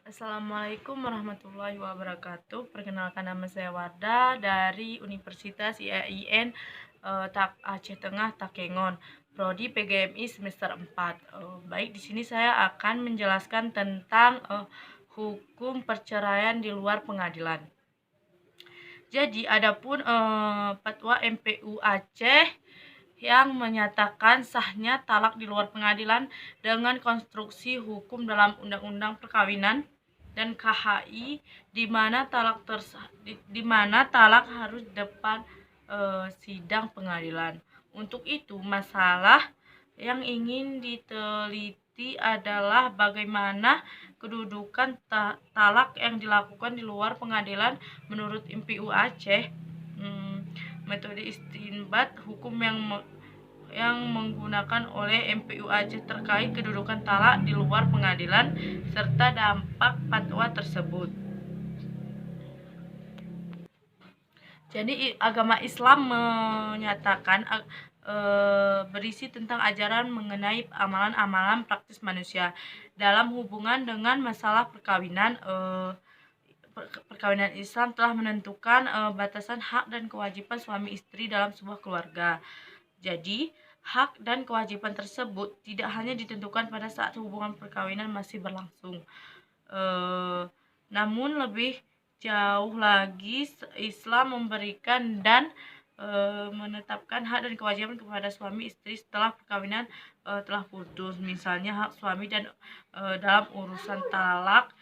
Assalamualaikum warahmatullahi wabarakatuh. Perkenalkan, nama saya Wardah dari Universitas IAIN Aceh Tengah Takengon, prodi PGMI semester 4. Baik, di sini saya akan menjelaskan tentang hukum perceraian di luar pengadilan. Jadi, adapun fatwa MPU Aceh yang menyatakan sahnya talak di luar pengadilan dengan konstruksi hukum dalam Undang-Undang Perkawinan dan KHI, di mana talak harus depan sidang pengadilan. Untuk itu, masalah yang ingin diteliti adalah bagaimana kedudukan talak yang dilakukan di luar pengadilan menurut MPU Aceh. Metode istinbat hukum yang menggunakan oleh MPU Aceh terkait kedudukan talak di luar pengadilan serta dampak fatwa tersebut. Jadi, agama Islam menyatakan berisi tentang ajaran mengenai amalan-amalan praktis manusia dalam hubungan dengan masalah perkawinan. Perkawinan Islam telah menentukan batasan hak dan kewajiban suami istri dalam sebuah keluarga. Jadi, hak dan kewajiban tersebut tidak hanya ditentukan pada saat hubungan perkawinan masih berlangsung. Namun lebih jauh lagi, Islam memberikan dan menetapkan hak dan kewajiban kepada suami istri setelah perkawinan telah putus. Misalnya hak suami dan dalam urusan talak,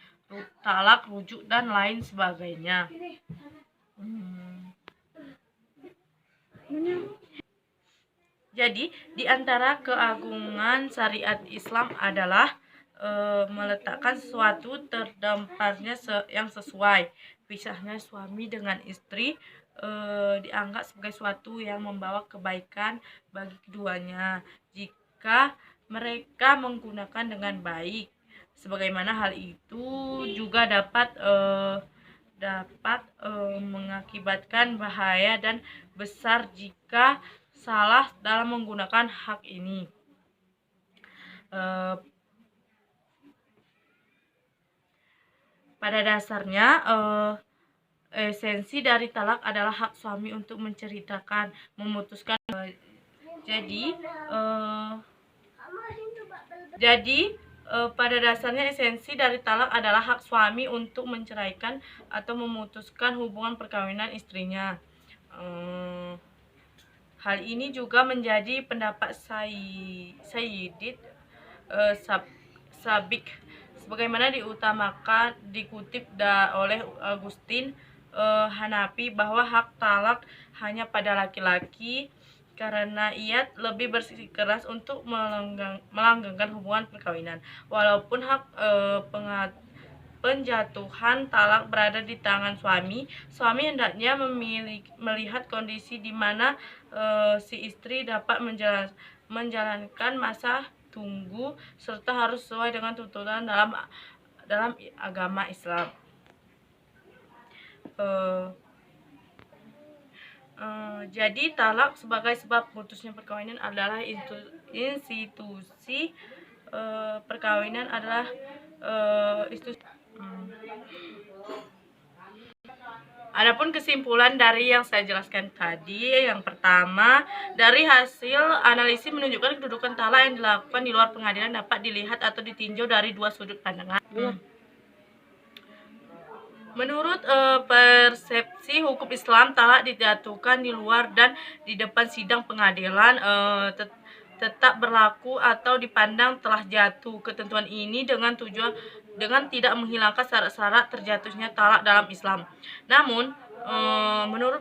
rujuk dan lain sebagainya. Jadi, di antara keagungan syariat Islam adalah meletakkan sesuatu terdamparnya yang sesuai. Pisahnya suami dengan istri dianggap sebagai suatu yang membawa kebaikan bagi keduanya jika mereka menggunakan dengan baik. Sebagaimana hal itu juga dapat mengakibatkan bahaya dan besar jika salah dalam menggunakan hak ini. Pada dasarnya, esensi dari talak adalah hak suami untuk menceritakan, memutuskan. Pada dasarnya esensi dari talak adalah hak suami untuk menceraikan atau memutuskan hubungan perkawinan istrinya. Hal ini juga menjadi pendapat Sayyidid Sabiq, sebagaimana dikutip oleh Agustin Hanafi bahwa hak talak hanya pada laki-laki karena ia lebih bersikeras untuk melanggengkan hubungan perkawinan. Walaupun hak penjatuhan talak berada di tangan suami hendaknya melihat kondisi di mana si istri dapat menjalankan masa tunggu serta harus sesuai dengan tuntunan dalam agama Islam. Jadi, talak sebagai sebab putusnya perkawinan adalah institusi perkawinan adalah Adapun kesimpulan dari yang saya jelaskan tadi, yang pertama, dari hasil analisis menunjukkan kedudukan talak yang dilakukan di luar pengadilan dapat dilihat atau ditinjau dari dua sudut pandangan. Menurut persepsi hukum Islam, talak dijatuhkan di luar dan di depan sidang pengadilan tetap berlaku atau dipandang telah jatuh. Ketentuan ini dengan tidak menghilangkan syarat-syarat terjatuhnya talak dalam Islam. Namun, menurut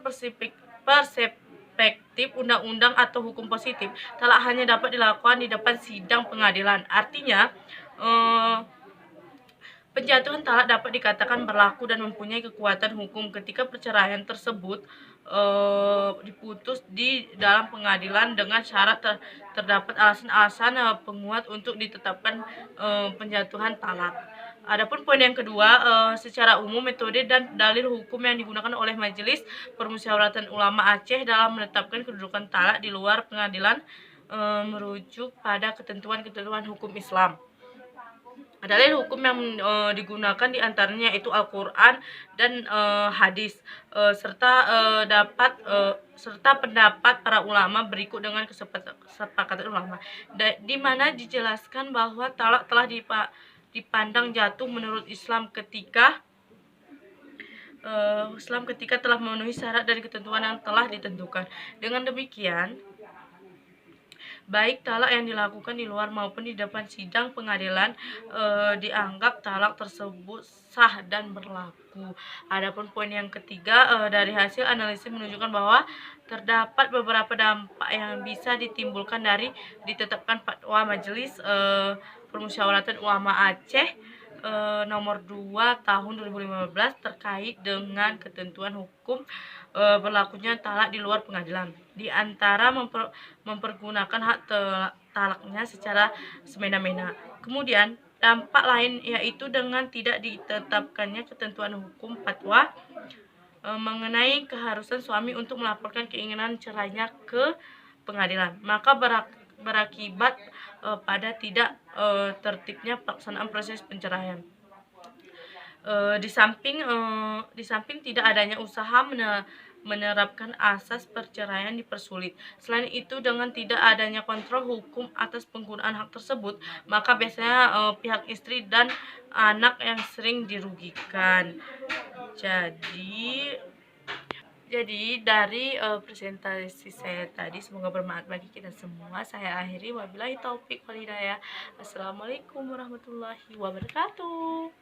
perspektif undang-undang atau hukum positif, talak hanya dapat dilakukan di depan sidang pengadilan. Artinya, penjatuhan talak dapat dikatakan berlaku dan mempunyai kekuatan hukum ketika perceraian tersebut diputus di dalam pengadilan dengan syarat terdapat alasan-alasan penguat untuk ditetapkan penjatuhan talak. Adapun poin yang kedua, secara umum metode dan dalil hukum yang digunakan oleh Majelis Permusyawaratan Ulama Aceh dalam menetapkan kedudukan talak di luar pengadilan merujuk pada ketentuan-ketentuan hukum Islam. Dalil hukum yang digunakan diantaranya itu Al-Quran dan hadis, serta pendapat para ulama berikut dengan kesepakatan ulama, di mana dijelaskan bahwa talak telah dipandang jatuh menurut Islam ketika telah memenuhi syarat dan ketentuan yang telah ditentukan. Dengan demikian, baik talak yang dilakukan di luar maupun di depan sidang pengadilan dianggap talak tersebut sah dan berlaku. Adapun poin yang ketiga, dari hasil analisis menunjukkan bahwa terdapat beberapa dampak yang bisa ditimbulkan dari ditetapkan fatwa Majelis Permusyawaratan Ulama Aceh nomor 2 tahun 2015 terkait dengan ketentuan hukum berlakunya talak di luar pengadilan, di antara mempergunakan hak talaknya secara semena-mena. Kemudian dampak lain yaitu dengan tidak ditetapkannya ketentuan hukum fatwa mengenai keharusan suami untuk melaporkan keinginan cerainya ke pengadilan, maka berakibat pada tidak tertibnya pelaksanaan proses penceraian. Di samping tidak adanya usaha menerapkan asas perceraian dipersulit. Selain itu, dengan tidak adanya kontrol hukum atas penggunaan hak tersebut, maka biasanya pihak istri dan anak yang sering dirugikan. Jadi dari presentasi saya tadi, semoga bermanfaat bagi kita semua. Saya akhiri, wabillahi taufik wal hidayah. Assalamualaikum warahmatullahi wabarakatuh.